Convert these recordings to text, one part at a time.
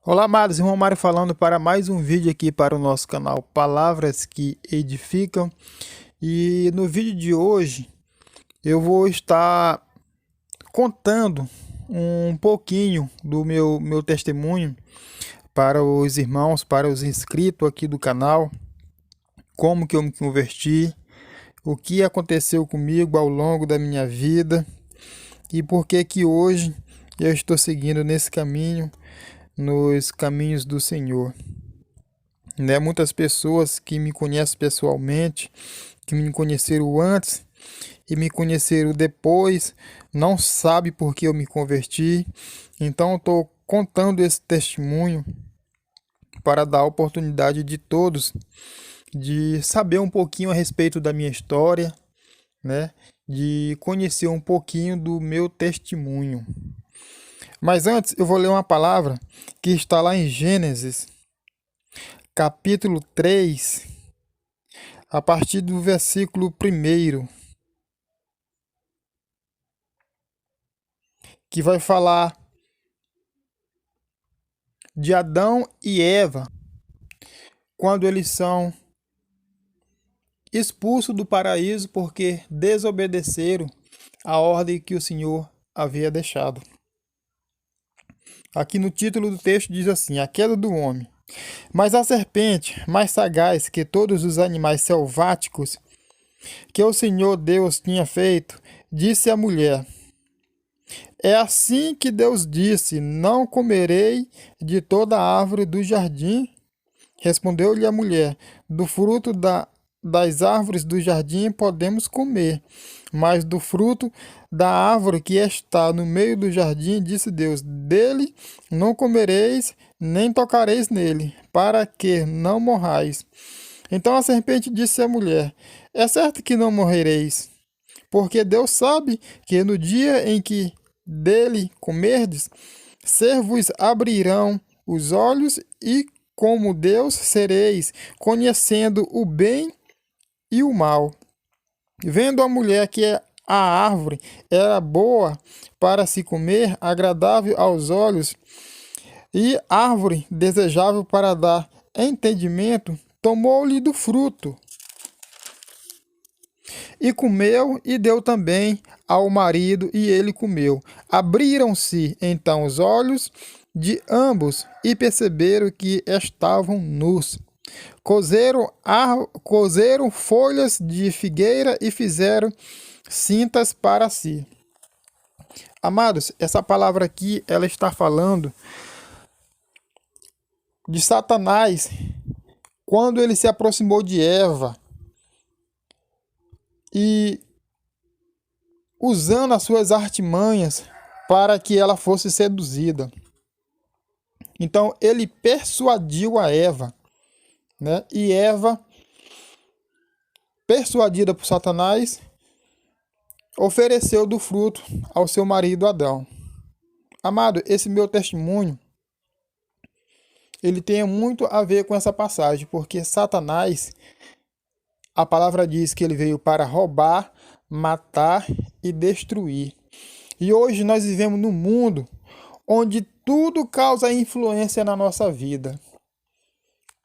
Olá, amados, irmão Mário falando para mais um vídeo aqui para o nosso canal Palavras que Edificam. E no vídeo de hoje eu vou estar contando um pouquinho do meu testemunho para os irmãos, para os inscritos aqui do canal, como que eu me converti, o que aconteceu comigo ao longo da minha vida e por que que hoje eu estou seguindo nesse caminho, nos caminhos do Senhor. Né? Muitas pessoas que me conhecem pessoalmente, que me conheceram antes e me conheceram depois, não sabem por que eu me converti. Então, estou contando esse testemunho para dar a oportunidade de todos de saber um pouquinho a respeito da minha história, né? De conhecer um pouquinho do meu testemunho. Mas antes, eu vou ler uma palavra que está lá em Gênesis, capítulo 3, a partir do versículo 1, que vai falar de Adão e Eva, quando eles são expulsos do paraíso porque desobedeceram a ordem que o Senhor havia deixado. Aqui no título do texto diz assim: a queda do homem. Mas a serpente, mais sagaz que todos os animais selváticos que o Senhor Deus tinha feito, disse à mulher: é assim que Deus disse: não comerei de toda a árvore do jardim? Respondeu-lhe a mulher: do fruto das árvores do jardim podemos comer, mas do fruto da árvore que está no meio do jardim, disse Deus: dele não comereis, nem tocareis nele, para que não morrais. Então a serpente disse à mulher: é certo que não morrereis, porque Deus sabe que no dia em que dele comerdes, ser-vos abrirão os olhos e como Deus sereis, conhecendo o bem e o mal. Vendo a mulher que a árvore era boa para se comer, agradável aos olhos e árvore desejável para dar entendimento, tomou-lhe do fruto e comeu e deu também ao marido e ele comeu. Abriram-se então os olhos de ambos e perceberam que estavam nus. Cozeram folhas de figueira e fizeram cintas para si. Amados, essa palavra aqui, ela está falando de Satanás, quando ele se aproximou de Eva e usando as suas artimanhas para que ela fosse seduzida. Então ele persuadiu a Eva, né? E Eva, persuadida por Satanás, ofereceu do fruto ao seu marido Adão. Amado, esse meu testemunho, ele tem muito a ver com essa passagem, porque Satanás, a palavra diz que ele veio para roubar, matar e destruir. E hoje nós vivemos num mundo onde tudo causa influência na nossa vida.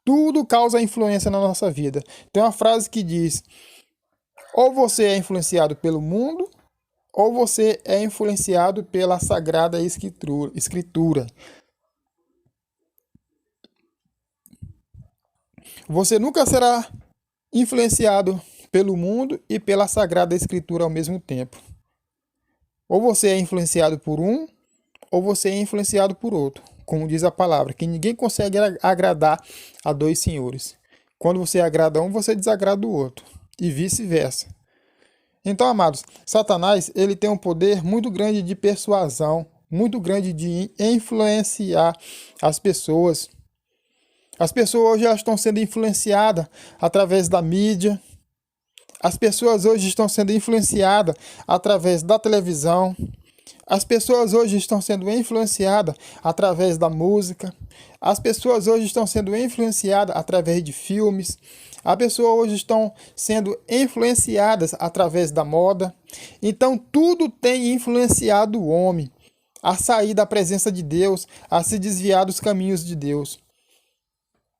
Tudo causa influência na nossa vida. Tem uma frase que diz: ou você é influenciado pelo mundo, ou você é influenciado pela Sagrada Escritura. Você nunca será influenciado pelo mundo e pela Sagrada Escritura ao mesmo tempo. Ou você é influenciado por um, ou você é influenciado por outro. Como diz a palavra, que ninguém consegue agradar a dois senhores. Quando você agrada um, você desagrada o outro. E vice-versa. Então, amados, Satanás, ele tem um poder muito grande de persuasão, muito grande de influenciar as pessoas. As pessoas hoje elas estão sendo influenciadas através da mídia. As pessoas hoje estão sendo influenciadas através da televisão. As pessoas hoje estão sendo influenciadas através da música. As pessoas hoje estão sendo influenciadas através de filmes. As pessoas hoje estão sendo influenciadas através da moda. Então, tudo tem influenciado o homem. a sair da presença de Deus, a se desviar dos caminhos de Deus.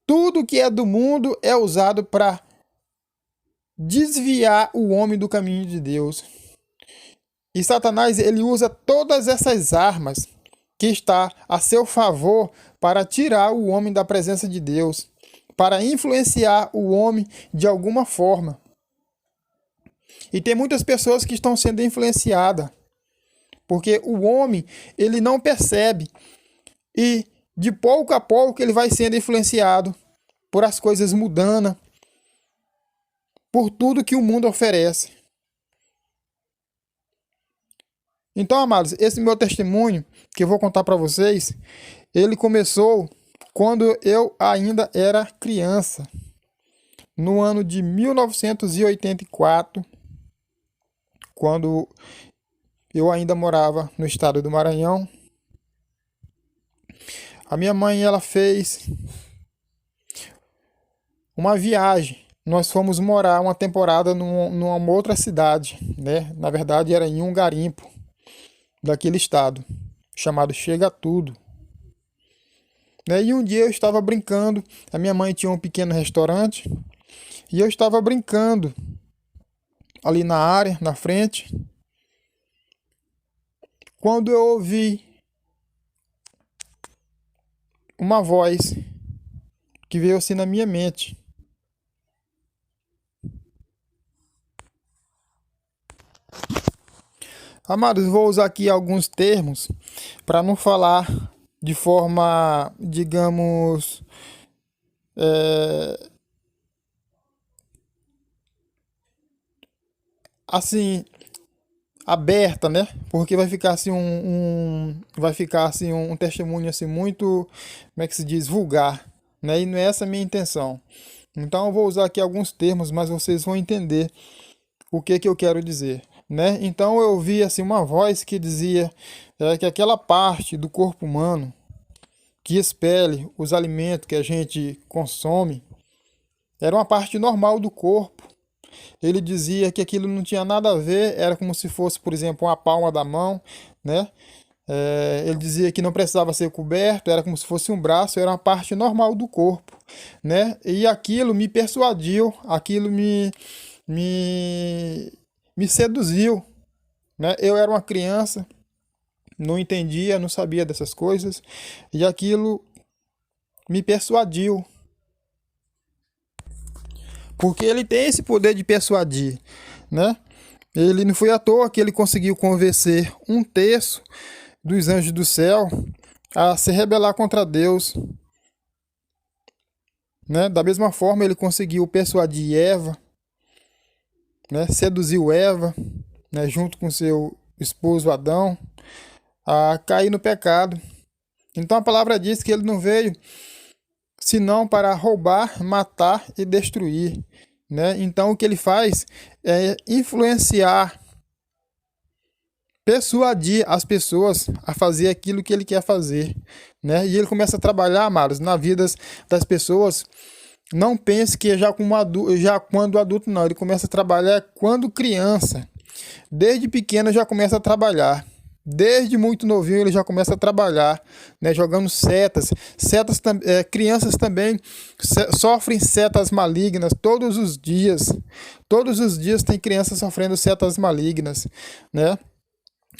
Tudo que é do mundo é usado para desviar o homem do caminho de Deus. E Satanás, ele usa todas essas armas que está a seu favor para tirar o homem da presença de Deus, para influenciar o homem de alguma forma. E tem muitas pessoas que estão sendo influenciadas, porque o homem, ele não percebe, e de pouco a pouco ele vai sendo influenciado por as coisas mudando, por tudo que o mundo oferece. Então, amados, esse meu testemunho que eu vou contar para vocês, ele começou quando eu ainda era criança, no ano de 1984, quando eu ainda morava no estado do Maranhão. A minha mãe, ela fez uma viagem. Nós fomos morar uma temporada numa outra cidade, né? Na verdade, era em um garimpo daquele estado, chamado Chega Tudo. E um dia eu estava brincando, a minha mãe tinha um pequeno restaurante, e eu estava brincando ali na área, na frente, quando eu ouvi uma voz que veio assim na minha mente. Amados, vou usar aqui alguns termos para não falar de forma, digamos, assim, aberta, né? Porque vai ficar assim um testemunho assim muito, como é que se diz, vulgar, né? E não é essa a minha intenção. Então eu vou usar aqui alguns termos, mas vocês vão entender o que eu quero dizer, né? Então eu ouvi assim uma voz que dizia que aquela parte do corpo humano que expele os alimentos que a gente consome era uma parte normal do corpo. Ele dizia que aquilo não tinha nada a ver, era como se fosse, por exemplo, uma palma da mão, né? Ele dizia que não precisava ser coberto, era como se fosse um braço, era uma parte normal do corpo, né? E aquilo me persuadiu, aquilo me seduziu, né? Eu era uma criança, não entendia, não sabia dessas coisas, e aquilo me persuadiu. Porque ele tem esse poder de persuadir, né? Ele não foi à toa que ele conseguiu convencer um terço dos anjos do céu a se rebelar contra Deus, né? Da mesma forma, ele conseguiu persuadir Eva, né? Seduziu Eva, né? Junto com seu esposo Adão, a cair no pecado. Então a palavra diz que ele não veio senão para roubar, matar e destruir, né? Então o que ele faz é influenciar, persuadir as pessoas a fazer aquilo que ele quer fazer, né? E ele começa a trabalhar, amados, na vida das pessoas. Não pense que já quando adulto, não. Ele começa a trabalhar quando criança. Desde pequeno já começa a trabalhar. Desde muito novinho ele já começa a trabalhar, né, jogando setas. Crianças também sofrem setas malignas todos os dias. Todos os dias tem crianças sofrendo setas malignas, né?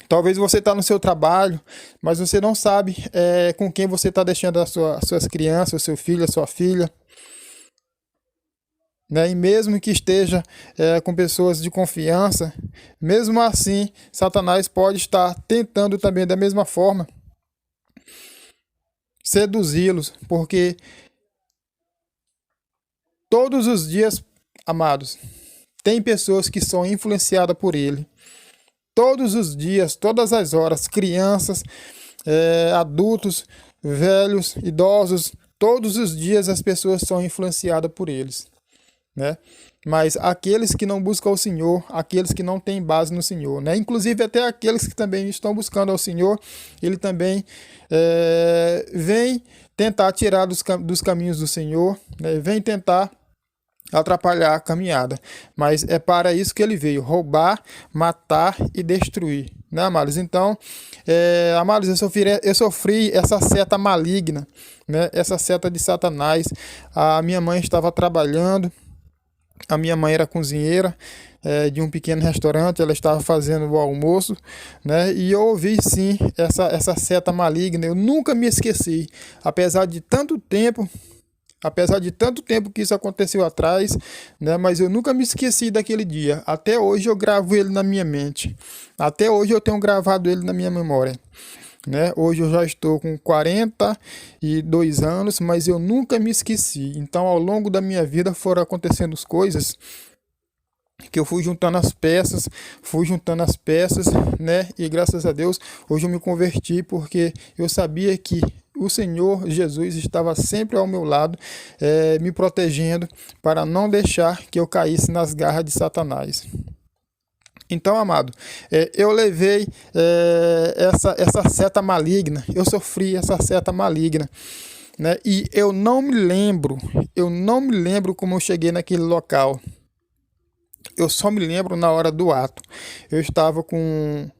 Talvez você está no seu trabalho, mas você não sabe com quem você está deixando as suas crianças, o seu filho, a sua filha. Né? E mesmo que esteja com pessoas de confiança, mesmo assim, Satanás pode estar tentando também da mesma forma seduzi-los, porque todos os dias, amados, tem pessoas que são influenciadas por ele. Todos os dias, todas as horas, crianças, adultos, velhos, idosos, todos os dias as pessoas são influenciadas por eles. Né? Mas aqueles que não buscam o Senhor, aqueles que não têm base no Senhor, né? Inclusive até aqueles que também estão buscando ao Senhor, ele também vem tentar tirar dos caminhos do Senhor, né? Vem tentar atrapalhar a caminhada. Mas é para isso que ele veio: roubar, matar e destruir, né, amados? Então, amados, eu sofri essa seta maligna, né? Essa seta de Satanás. A minha mãe estava trabalhando. A minha mãe era cozinheira de um pequeno restaurante, ela estava fazendo o almoço, né? E eu ouvi sim essa seta maligna. Eu nunca me esqueci, apesar de tanto tempo. Apesar de tanto tempo que isso aconteceu atrás, né? Mas eu nunca me esqueci daquele dia. Até hoje eu gravo ele na minha mente. Até hoje eu tenho gravado ele na minha memória, né? Hoje eu já estou com 42 anos, mas eu nunca me esqueci. Então, ao longo da minha vida foram acontecendo coisas que eu fui juntando as peças, né? E graças a Deus, hoje eu me converti porque eu sabia que o Senhor Jesus estava sempre ao meu lado, me protegendo para não deixar que eu caísse nas garras de Satanás. Então, amado, eu levei essa seta maligna, eu sofri essa seta maligna, né? E eu não me lembro como eu cheguei naquele local. Eu só me lembro na hora do ato. Eu estava com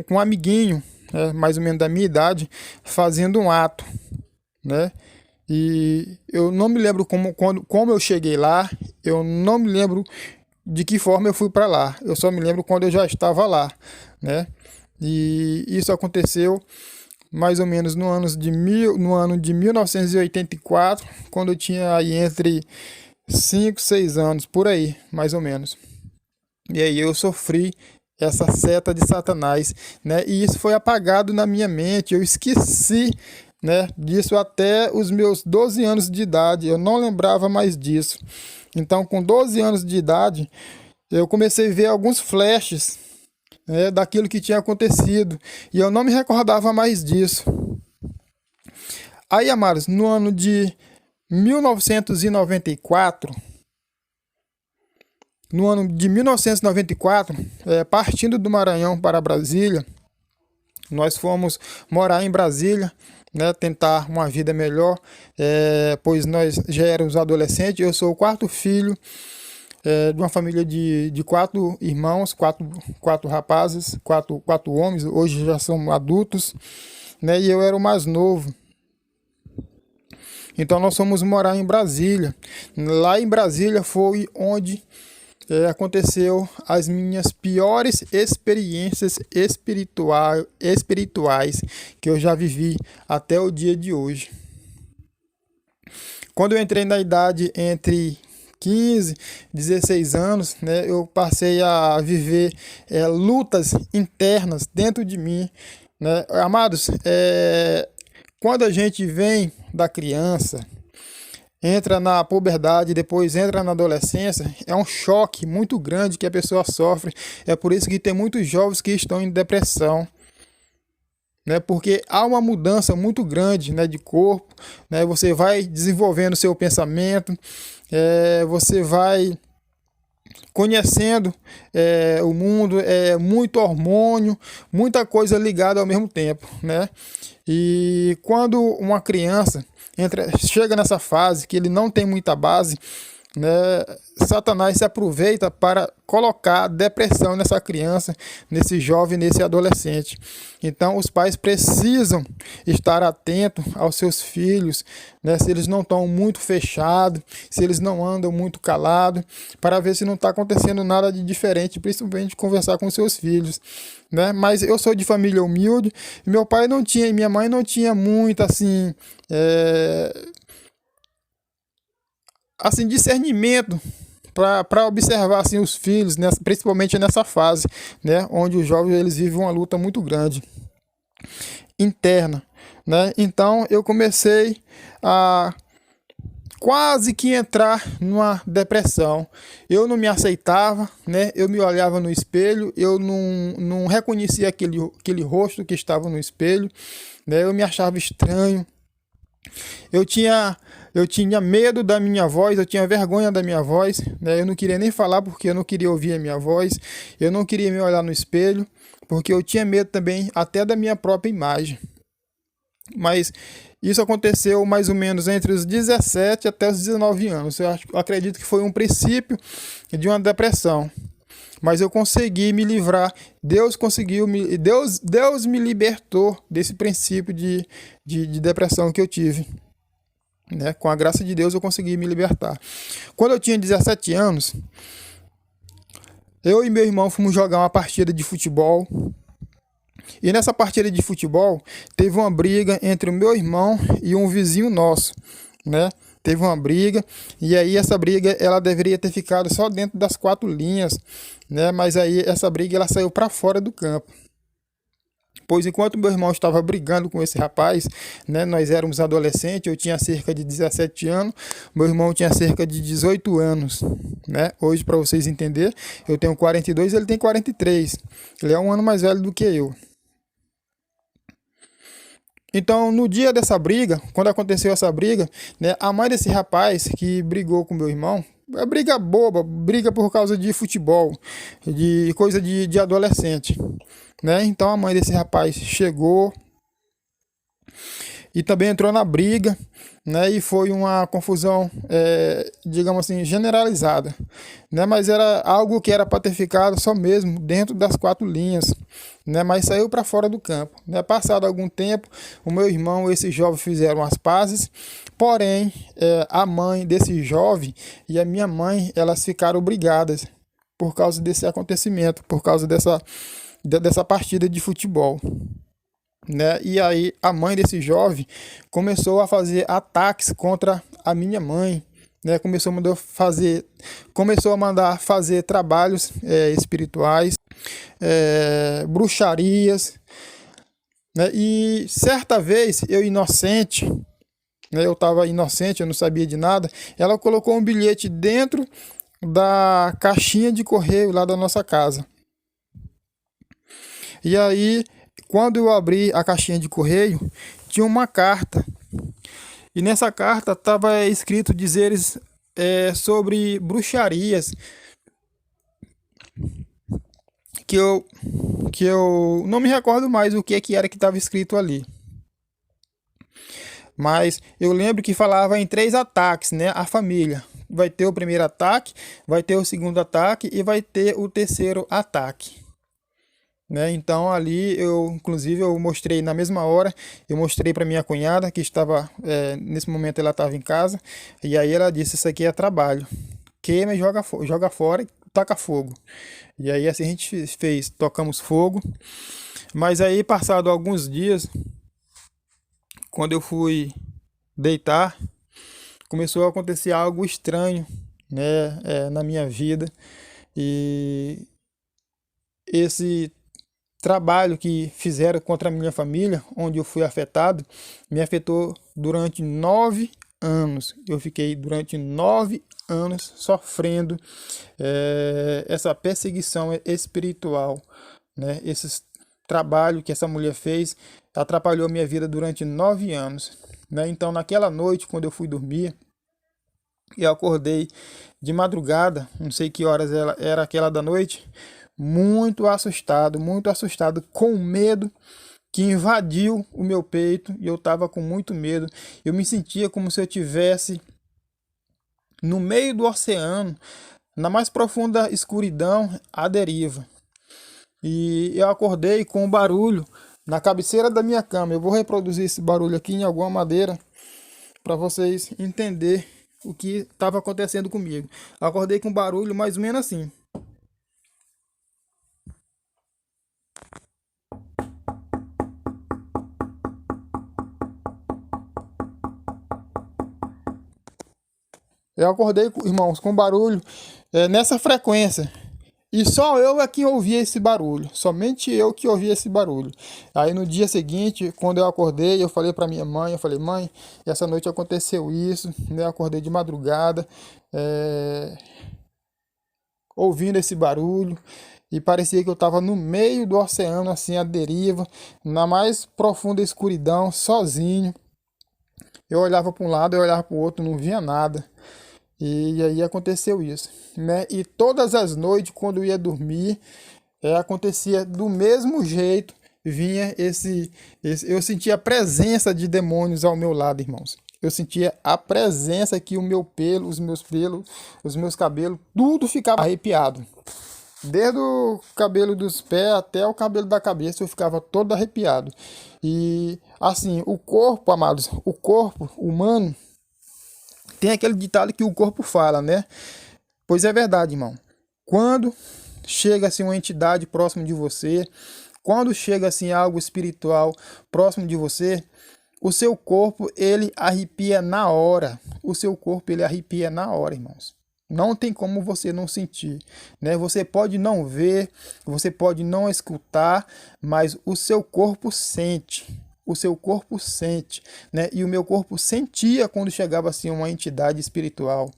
um amiguinho, mais ou menos da minha idade, fazendo um ato, né? E eu não me lembro como eu cheguei lá, eu não me lembro de que forma eu fui para lá. Eu só me lembro quando eu já estava lá, né? E isso aconteceu mais ou menos no ano de 1984, quando eu tinha aí entre 5, 6 anos, por aí, mais ou menos. E aí eu sofri essa seta de Satanás, né? E isso foi apagado na minha mente, eu esqueci, né, disso até os meus 12 anos de idade, eu não lembrava mais disso. Então, com 12 anos de idade, eu comecei a ver alguns flashes, né, daquilo que tinha acontecido, e eu não me recordava mais disso. Aí, amados, no ano de 1994, partindo do Maranhão para Brasília, nós fomos morar em Brasília, né, tentar uma vida melhor, pois nós já éramos adolescentes. Eu sou o quarto filho de uma família de 4 irmãos, quatro rapazes, quatro homens, hoje já são adultos, né, e eu era o mais novo. Então nós fomos morar em Brasília. Lá em Brasília foi onde aconteceu as minhas piores experiências espirituais que eu já vivi até o dia de hoje. Quando eu entrei na idade entre 15 e 16 anos, né, eu passei a viver lutas internas dentro de mim, né? Amados, quando a gente vem da criança, entra na puberdade, depois entra na adolescência, é um choque muito grande que a pessoa sofre. É por isso que tem muitos jovens que estão em depressão, né? Porque há uma mudança muito grande, né, de corpo, né? Você vai desenvolvendo seu pensamento, você vai conhecendo o mundo, muito hormônio, muita coisa ligada ao mesmo tempo, né? E quando uma criança chega nessa fase que ele não tem muita base, né, Satanás se aproveita para colocar depressão nessa criança, nesse jovem, nesse adolescente. Então os pais precisam estar atentos aos seus filhos, né, se eles não estão muito fechados, se eles não andam muito calados, para ver se não está acontecendo nada de diferente, principalmente conversar com seus filhos, né? Mas eu sou de família humilde, meu pai não tinha e minha mãe não tinha muito assim discernimento para observar assim os filhos, principalmente nessa fase, né, onde os jovens eles vivem uma luta muito grande interna, né? Então eu comecei a quase que entrar numa depressão. Eu não me aceitava, né? Eu me olhava no espelho, eu não reconhecia aquele rosto que estava no espelho, né? Eu me achava estranho. Eu tinha medo da minha voz, eu tinha vergonha da minha voz, né? Eu não queria nem falar porque eu não queria ouvir a minha voz, eu não queria me olhar no espelho, porque eu tinha medo também até da minha própria imagem. Mas isso aconteceu mais ou menos entre os 17 até os 19 anos. Acredito que foi um princípio de uma depressão. Mas eu consegui me livrar. Deus me libertou desse princípio de depressão que eu tive. Né? Com a graça de Deus eu consegui me libertar. Quando eu tinha 17 anos, eu e meu irmão fomos jogar uma partida de futebol. E nessa partida de futebol, teve uma briga entre o meu irmão e um vizinho nosso, né? Teve uma briga, e aí essa briga ela deveria ter ficado só dentro das 4 linhas, né? Mas aí essa briga ela saiu para fora do campo. Pois enquanto meu irmão estava brigando com esse rapaz, né, nós éramos adolescentes, eu tinha cerca de 17 anos, meu irmão tinha cerca de 18 anos. Né? Hoje, para vocês entenderem, eu tenho 42, ele tem 43. Ele é um ano mais velho do que eu. Então, no dia dessa briga, quando aconteceu essa briga, né, a mãe desse rapaz que brigou com meu irmão, é briga boba, briga por causa de futebol, de coisa de adolescente. Né? Então, a mãe desse rapaz chegou e também entrou na briga, né? E foi uma confusão, digamos assim, generalizada, né? Mas era algo que era para ter ficado só mesmo dentro das 4 linhas, né? Mas saiu para fora do campo, né? Passado algum tempo, o meu irmão e esse jovem fizeram as pazes, porém, a mãe desse jovem e a minha mãe, elas ficaram brigadas por causa desse acontecimento, por causa dessa partida de futebol. Né? E aí a mãe desse jovem começou a fazer ataques contra a minha mãe, né? Começou a mandar fazer trabalhos espirituais, bruxarias, né? E certa vez eu inocente, né? Eu estava inocente, eu não sabia de nada. Ela colocou um bilhete dentro da caixinha de correio lá da nossa casa. E aí, quando eu abri a caixinha de correio, tinha uma carta. E nessa carta estava escrito dizeres sobre bruxarias que eu não me recordo mais o que era que estava escrito ali. Mas eu lembro que falava em 3 ataques, né? A família. Vai ter o primeiro ataque, vai ter o segundo ataque e vai ter o terceiro ataque. Né? Então ali inclusive eu mostrei na mesma hora, eu mostrei para minha cunhada que estava, nesse momento ela estava em casa, e aí ela disse: isso aqui é trabalho, queima e joga fora e taca fogo. E aí assim a gente fez, tocamos fogo. Mas aí passado alguns dias, quando eu fui deitar, começou a acontecer algo estranho, né, na minha vida. E esse trabalho que fizeram contra a minha família, onde eu fui afetado, me afetou durante 9 anos. Eu fiquei durante 9 anos sofrendo essa perseguição espiritual, né? Esse trabalho que essa mulher fez atrapalhou minha vida durante 9 anos. Né? Então, naquela noite, quando eu fui dormir, eu acordei de madrugada, não sei que horas era aquela da noite, muito assustado, com medo que invadiu o meu peito, e eu estava com muito medo. Eu me sentia como se eu tivesse no meio do oceano, na mais profunda escuridão, à deriva. E eu acordei com um barulho na cabeceira da minha cama. Eu vou reproduzir esse barulho aqui em alguma maneira para vocês entenderem o que estava acontecendo comigo. Acordei com um barulho mais ou menos assim. Eu acordei, irmãos, com barulho nessa frequência. E só eu é que ouvia esse barulho. Somente eu que ouvia esse barulho. Aí no dia seguinte, quando eu acordei, eu falei para minha mãe, eu falei: mãe, essa noite aconteceu isso, né? Eu acordei de madrugada, ouvindo esse barulho. E parecia que eu estava no meio do oceano, assim, à deriva, na mais profunda escuridão, sozinho. Eu olhava para um lado, eu olhava para o outro, não via nada. E aí aconteceu isso, né? E todas as noites, quando eu ia dormir, acontecia do mesmo jeito vinha eu sentia a presença de demônios ao meu lado, irmãos. Eu sentia a presença que o meu pelo, os meus cabelos, tudo ficava arrepiado. Desde o cabelo dos pés até o cabelo da cabeça eu ficava todo arrepiado. E assim, o corpo, amados, o corpo humano tem aquele ditado que o corpo fala, né? Pois é verdade, irmão. Quando chega assim uma entidade próximo de você, quando chega assim algo espiritual próximo de você, o seu corpo ele arrepia na hora. O seu corpo ele arrepia na hora, irmãos. Não tem como você não sentir, né? Você pode não ver, você pode não escutar, mas o seu corpo sente. O seu corpo sente, né? E o meu corpo sentia quando chegava assim uma entidade espiritual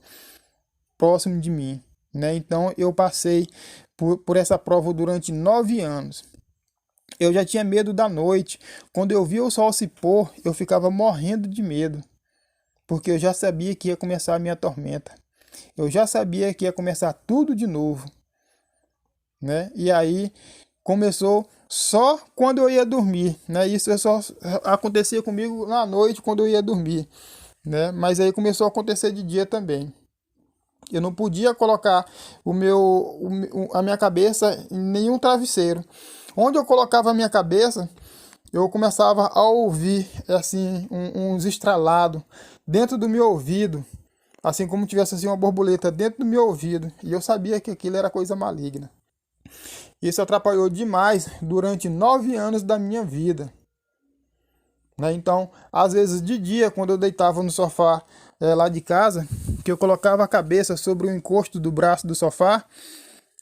próximo de mim, né? Então eu passei por essa prova durante 9 anos. Eu já tinha medo da noite. Quando eu via o sol se pôr, eu ficava morrendo de medo, porque eu já sabia que ia começar a minha tormenta. Eu já sabia que ia começar tudo de novo, né? E aí começou só quando eu ia dormir, né? Isso só acontecia comigo na noite quando eu ia dormir, né? Mas aí começou a acontecer de dia também. Eu não podia colocar a minha cabeça em nenhum travesseiro. Onde eu colocava a minha cabeça, eu começava a ouvir assim uns estralados dentro do meu ouvido, assim como tivesse assim uma borboleta dentro do meu ouvido, e eu sabia que aquilo era coisa maligna. Isso atrapalhou demais durante 9 anos da minha vida, né? Então, às vezes de dia, quando eu deitava no sofá lá de casa, que eu colocava a cabeça sobre o encosto do braço do sofá,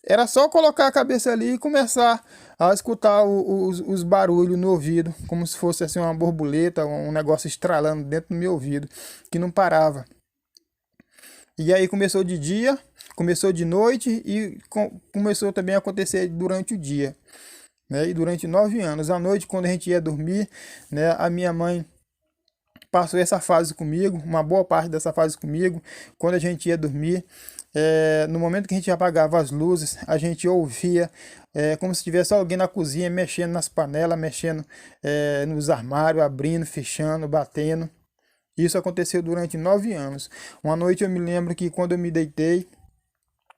era só colocar a cabeça ali e começar a escutar os barulhos no ouvido, como se fosse assim uma borboleta, um negócio estralando dentro do meu ouvido, que não parava. E aí começou de dia, começou de noite e começou também a acontecer durante o dia, né? E durante 9 anos, à noite, quando a gente ia dormir, né, a minha mãe passou essa fase comigo, uma boa parte dessa fase comigo, quando a gente ia dormir. No momento que a gente apagava as luzes, a gente ouvia como se tivesse alguém na cozinha mexendo nas panelas, mexendo nos armários, abrindo, fechando, batendo. Isso aconteceu durante 9 anos. Uma noite eu me lembro que quando eu me deitei,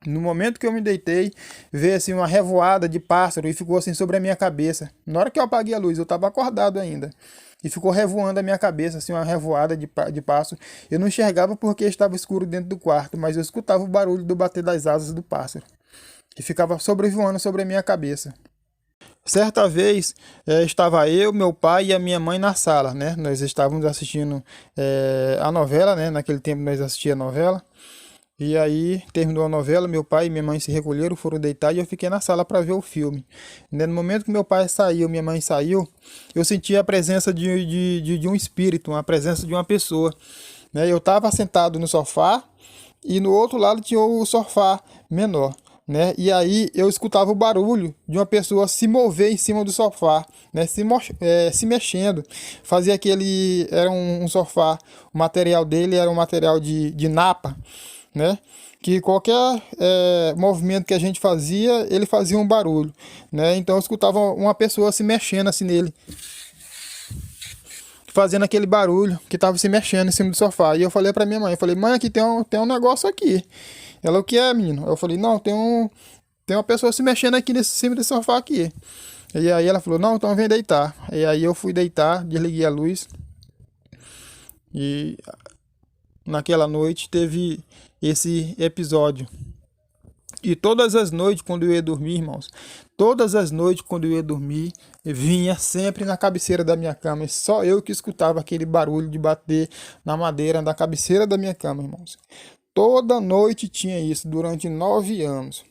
no momento que eu me deitei, veio assim uma revoada de pássaro e ficou assim sobre a minha cabeça. Na hora que eu apaguei a luz, eu estava acordado ainda. E ficou revoando a minha cabeça, assim, uma revoada de pássaro. Eu não enxergava porque estava escuro dentro do quarto, mas eu escutava o barulho do bater das asas do pássaro. E ficava sobrevoando sobre a minha cabeça. Certa vez, estava eu, meu pai e a minha mãe na sala, né? Nós estávamos assistindo a novela, né? Naquele tempo nós assistíamos a novela. E aí, terminou a novela, meu pai e minha mãe se recolheram, foram deitar e eu fiquei na sala para ver o filme. No momento que meu pai saiu, minha mãe saiu, eu senti a presença de um espírito, a presença de uma pessoa, né? Eu estava sentado no sofá e no outro lado tinha o sofá menor, né? E aí eu escutava o barulho de uma pessoa se mover em cima do sofá, né? Se mexendo. Fazia aquele... Era um sofá, o material dele era um material de napa, né? Que qualquer movimento que a gente fazia, ele fazia um barulho, né? Então eu escutava uma pessoa se mexendo assim nele, fazendo aquele barulho que estava se mexendo em cima do sofá. E eu falei para minha mãe, eu falei: mãe, aqui tem um negócio aqui. Ela: o que é, menino? Eu falei: não, tem uma pessoa se mexendo aqui nesse cima do sofá aqui. E aí ela falou: não, então vem deitar. E aí eu fui deitar, desliguei a luz. E naquela noite teve esse episódio. E todas as noites quando eu ia dormir, irmãos, todas as noites quando eu ia dormir, vinha sempre na cabeceira da minha cama. E só eu que escutava aquele barulho de bater na madeira da cabeceira da minha cama, irmãos. Toda noite tinha isso durante 9 anos.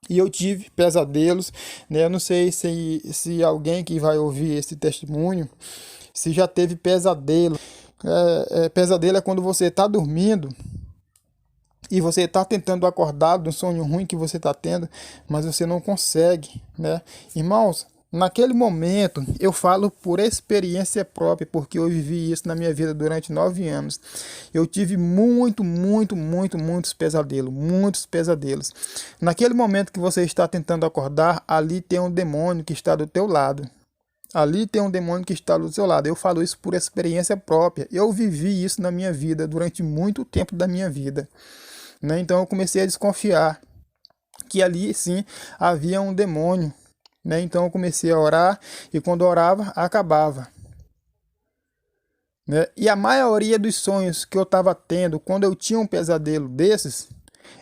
E eu tive pesadelos, né? Eu não sei se alguém que vai ouvir esse testemunho, se já teve pesadelo. Pesadelo é quando você está dormindo e você está tentando acordar de um sonho ruim que você está tendo, mas você não consegue, né? Irmãos, Naquele momento, eu falo por experiência própria, porque eu vivi isso na minha vida durante 9 anos. Eu tive muitos pesadelos, muitos pesadelos. Naquele momento que você está tentando acordar, ali tem um demônio que está do teu lado. Ali tem um demônio que está do seu lado. Eu falo isso por experiência própria. Eu vivi isso na minha vida durante muito tempo da minha vida, né? Então eu comecei a desconfiar que ali sim havia um demônio, né? Então eu comecei a orar e quando orava, acabava, né? E a maioria dos sonhos que eu estava tendo quando eu tinha um pesadelo desses,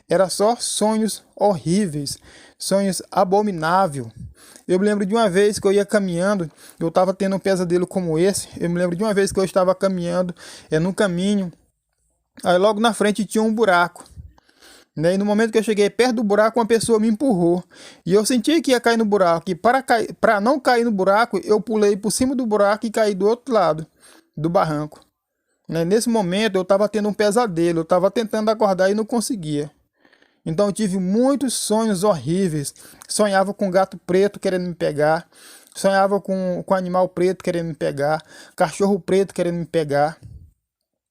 era só sonhos horríveis, sonhos abomináveis. Eu me lembro de uma vez que eu ia caminhando, eu estava tendo um pesadelo como esse. Eu me lembro de uma vez que eu estava caminhando no caminho, aí logo na frente tinha um buraco, né? E no momento que eu cheguei perto do buraco, uma pessoa me empurrou. E eu senti que ia cair no buraco. E para não cair no buraco, eu pulei por cima do buraco e caí do outro lado do barranco, né? Nesse momento eu estava tendo um pesadelo, eu estava tentando acordar e não conseguia. Então eu tive muitos sonhos horríveis. Sonhava com gato preto querendo me pegar. Sonhava com animal preto querendo me pegar. Cachorro preto querendo me pegar.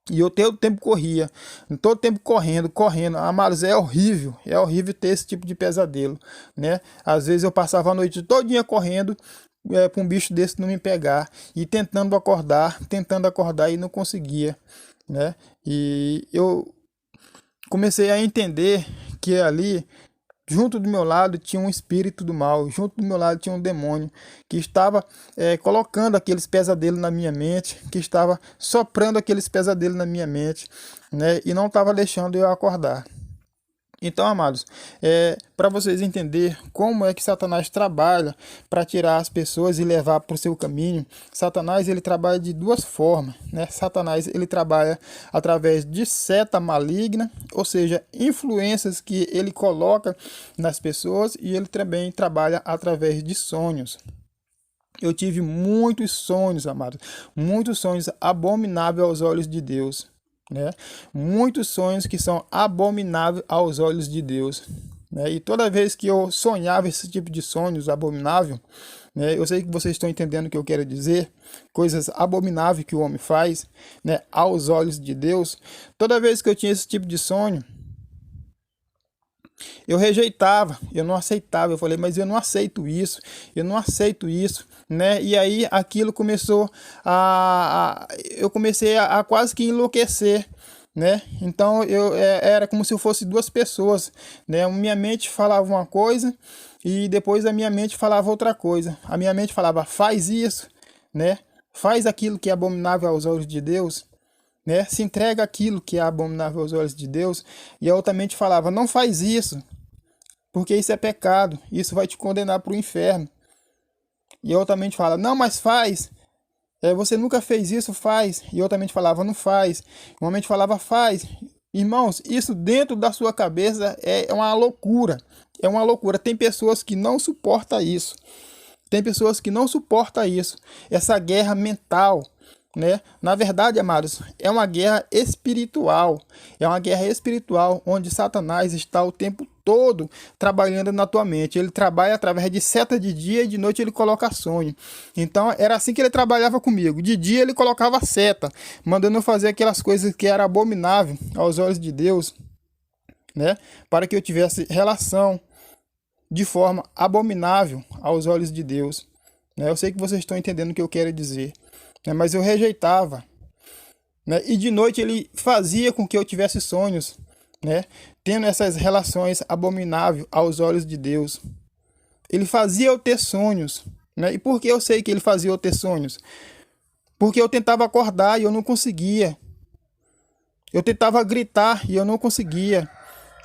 E eu todo tempo corria, todo tempo correndo. Amados, é horrível ter esse tipo de pesadelo, né? Às vezes eu passava a noite todinha correndo para um bicho desse não me pegar. E tentando acordar e não conseguia, né? E eu comecei a entender que ali, junto do meu lado, tinha um espírito do mal, junto do meu lado tinha um demônio que estava colocando aqueles pesadelos na minha mente, que estava soprando aqueles pesadelos na minha mente, né? E não estava deixando eu acordar. Então, amados, para vocês entenderem como é que Satanás trabalha para tirar as pessoas e levar para o seu caminho, Satanás ele trabalha de duas formas, né? Satanás ele trabalha através de seta maligna, ou seja, influências que ele coloca nas pessoas, e ele também trabalha através de sonhos. Eu tive muitos sonhos, amados, muitos sonhos abomináveis aos olhos de Deus, né? Muitos sonhos que são abomináveis aos olhos de Deus, né? E toda vez que eu sonhava esse tipo de sonhos abominável, né? Eu sei que vocês estão entendendo o que eu quero dizer, coisas abomináveis que o homem faz, né? Aos olhos de Deus. Toda vez que eu tinha esse tipo de sonho, eu rejeitava, eu não aceitava. Eu falei, mas eu não aceito isso, né? E aí aquilo começou eu comecei a quase que enlouquecer, né? Então era como se eu fosse duas pessoas, né? A minha mente falava uma coisa e depois a minha mente falava outra coisa. A minha mente falava, faz isso, né? Faz aquilo que é abominável aos olhos de Deus, né? Se entrega aquilo que é abominável aos olhos de Deus. E a outra mente falava, não faz isso, porque isso é pecado, isso vai te condenar para o inferno. E a outra mente fala, não, mas faz, você nunca fez isso, faz. E a outra mente falava, não faz. Uma mente falava, faz. Irmãos, isso dentro da sua cabeça é uma loucura, tem pessoas que não suportam isso, essa guerra mental, né? Na verdade, amados, é uma guerra espiritual, onde Satanás está o tempo todo trabalhando na tua mente. Ele trabalha através de seta de dia e de noite ele coloca sonho. Então era assim que ele trabalhava comigo. De dia ele colocava seta, mandando eu fazer aquelas coisas que eram abomináveis aos olhos de Deus, né? Para que eu tivesse relação de forma abominável aos olhos de Deus, né? Eu sei que vocês estão entendendo o que eu quero dizer, né? Mas eu rejeitava, né? E de noite ele fazia com que eu tivesse sonhos, né? Tendo essas relações abomináveis aos olhos de Deus. Ele fazia eu ter sonhos, né? E por que eu sei que ele fazia eu ter sonhos? Porque eu tentava acordar e eu não conseguia. Eu tentava gritar e eu não conseguia.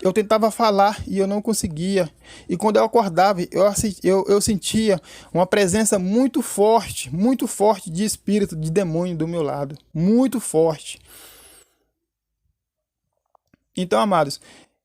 Eu tentava falar e eu não conseguia. E quando eu acordava, eu sentia uma presença muito forte de espírito, de demônio do meu lado. Muito forte. Então, amados,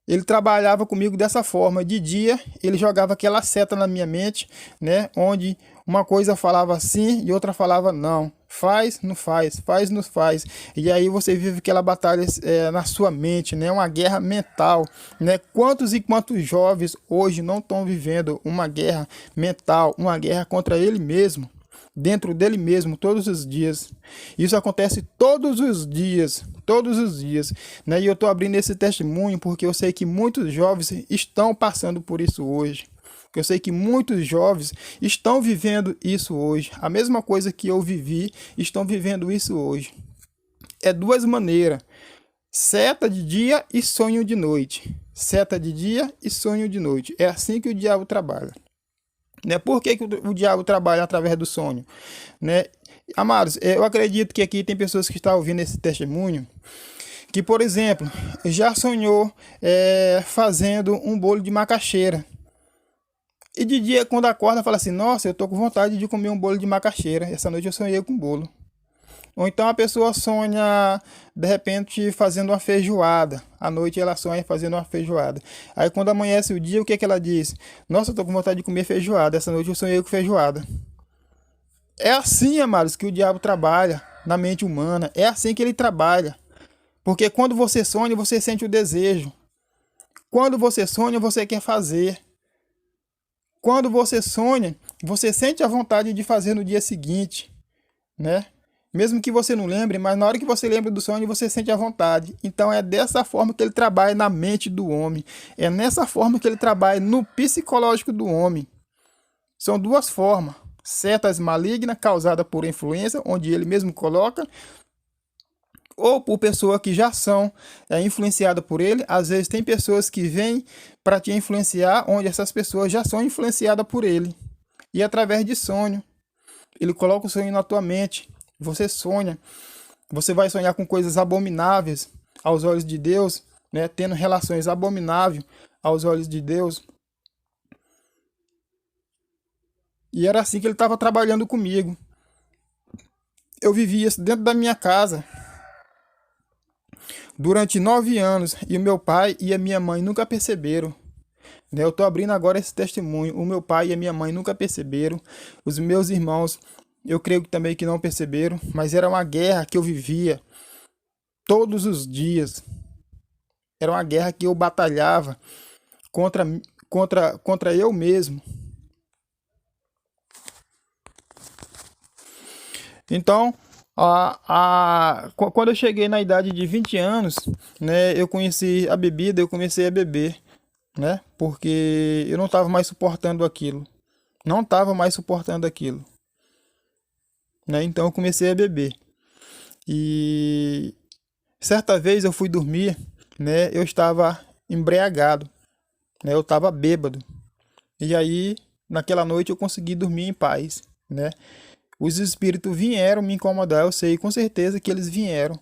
Ele trabalhava comigo dessa forma. De dia, ele jogava aquela seta na minha mente, né? Onde uma coisa falava sim e outra falava não. Faz, não faz, faz, não faz. E aí você vive aquela batalha na sua mente, né? Uma guerra mental, né? Quantos e quantos jovens hoje não estão vivendo uma guerra mental, uma guerra contra ele mesmo? Dentro dele mesmo, todos os dias. Isso acontece todos os dias, né? E eu estou abrindo esse testemunho porque eu sei que muitos jovens estão passando por isso hoje. Eu sei que muitos jovens estão vivendo isso hoje. A mesma coisa que eu vivi, estão vivendo isso hoje. É duas maneiras: seta de dia e sonho de noite. Seta de dia e sonho de noite. É assim que o diabo trabalha. Né? Por que o diabo trabalha através do sonho? Né? Amados, eu acredito que aqui tem pessoas que estão ouvindo esse testemunho que, por exemplo, já sonhou fazendo um bolo de macaxeira. E de dia, quando acorda, fala assim: nossa, eu tô com vontade de comer um bolo de macaxeira. Essa noite eu sonhei com bolo. Ou então a pessoa sonha, de repente, fazendo uma feijoada. À noite ela sonha fazendo uma feijoada. Aí quando amanhece o dia, o que é que ela diz? Nossa, eu tô com vontade de comer feijoada. Essa noite eu sonhei com feijoada. É assim, amados, que o diabo trabalha na mente humana. É assim que ele trabalha. Porque quando você sonha, você sente o desejo. Quando você sonha, você quer fazer. Quando você sonha, você sente a vontade de fazer no dia seguinte, né? Mesmo que você não lembre, mas na hora que você lembra do sonho, você sente a vontade. Então é dessa forma que ele trabalha na mente do homem. É nessa forma que ele trabalha no psicológico do homem. São duas formas: setas malignas causadas por influência, onde ele mesmo coloca, ou por pessoas que já são influenciadas por ele. Às vezes tem pessoas que vêm para te influenciar, onde essas pessoas já são influenciadas por ele. E através de sonho, ele coloca o sonho na tua mente. Você sonha, você vai sonhar com coisas abomináveis aos olhos de Deus, né? Tendo relações abomináveis aos olhos de Deus. E era assim que ele estava trabalhando comigo. Eu vivia dentro da minha casa durante 9 anos e o meu pai e a minha mãe nunca perceberam. Eu estou abrindo agora esse testemunho. O meu pai e a minha mãe nunca perceberam. Os meus irmãos, eu creio que também que não perceberam, mas era uma guerra que eu vivia todos os dias. Era uma guerra que eu batalhava contra eu mesmo. Então, quando eu cheguei na idade de 20 anos, né, eu conheci a bebida, eu comecei a beber, né, porque eu não estava mais suportando aquilo. Não estava mais suportando aquilo. Né? Então eu comecei a beber. E certa vez eu fui dormir, né? Eu estava embriagado, né? Eu estava bêbado. E aí, naquela noite eu consegui dormir em paz, né? Os espíritos vieram me incomodar, eu sei com certeza que eles vieram,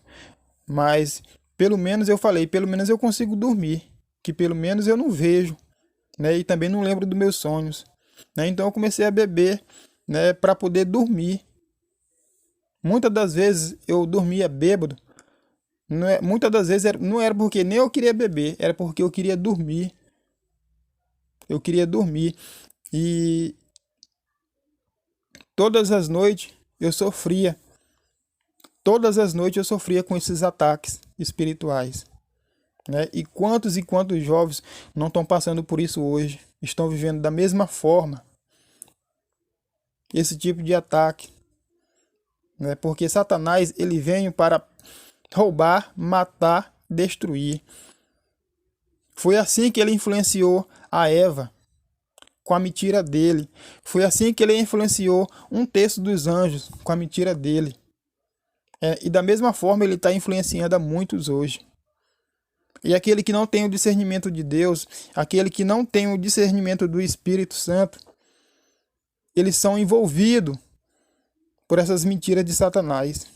mas pelo menos eu falei, pelo menos eu consigo dormir, que pelo menos eu não vejo, né? E também não lembro dos meus sonhos, né? Então eu comecei a beber, né, para poder dormir. Muitas das vezes eu dormia bêbado. Muitas das vezes não era porque nem eu queria beber, era porque eu queria dormir. Eu queria dormir. E todas as noites eu sofria. Todas as noites eu sofria com esses ataques espirituais. Né? E quantos jovens não estão passando por isso hoje? Estão vivendo da mesma forma. Esse tipo de ataque. Né? Porque Satanás, ele veio para roubar, matar, destruir. Foi assim que ele influenciou a Eva, com a mentira dele. Foi assim que ele influenciou um terço dos anjos, com a mentira dele. E da mesma forma ele está influenciando a muitos hoje. E aquele que não tem o discernimento de Deus, aquele que não tem o discernimento do Espírito Santo, eles são envolvidos por essas mentiras de Satanás.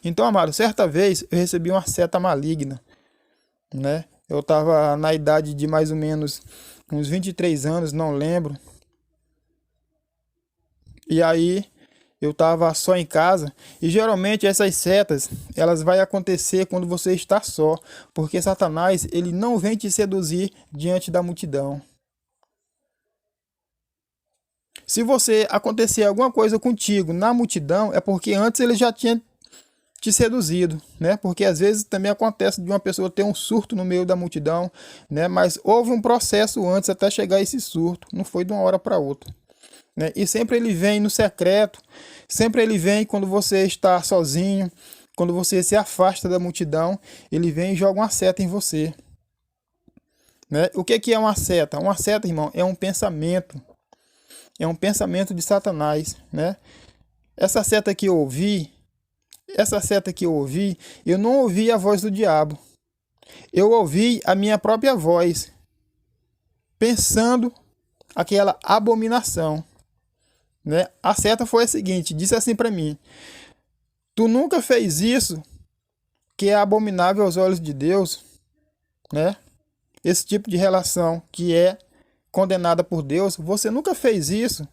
Então, amado, certa vez eu recebi uma seta maligna, né? Eu estava na idade de mais ou menos uns 23 anos, não lembro. E aí eu estava só em casa, e geralmente essas setas, elas vai acontecer quando você está só, porque Satanás, ele não vem te seduzir diante da multidão. Se você acontecer alguma coisa contigo na multidão, é porque antes ele já tinha te seduzido, né? Porque às vezes também acontece de uma pessoa ter um surto no meio da multidão, né? Mas houve um processo antes até chegar a esse surto, não foi de uma hora para outra, né? E sempre ele vem no secreto, sempre ele vem quando você está sozinho, quando você se afasta da multidão, ele vem e joga uma seta em você, né? O que é uma seta? Uma seta, irmão, é um pensamento. É um pensamento de Satanás, né? Essa seta que eu ouvi, eu não ouvi a voz do diabo. Eu ouvi a minha própria voz, pensando aquela abominação, né? A seta foi a seguinte, disse assim para mim: tu nunca fez isso que é abominável aos olhos de Deus, né? Esse tipo de relação que é condenada por Deus, você nunca fez isso.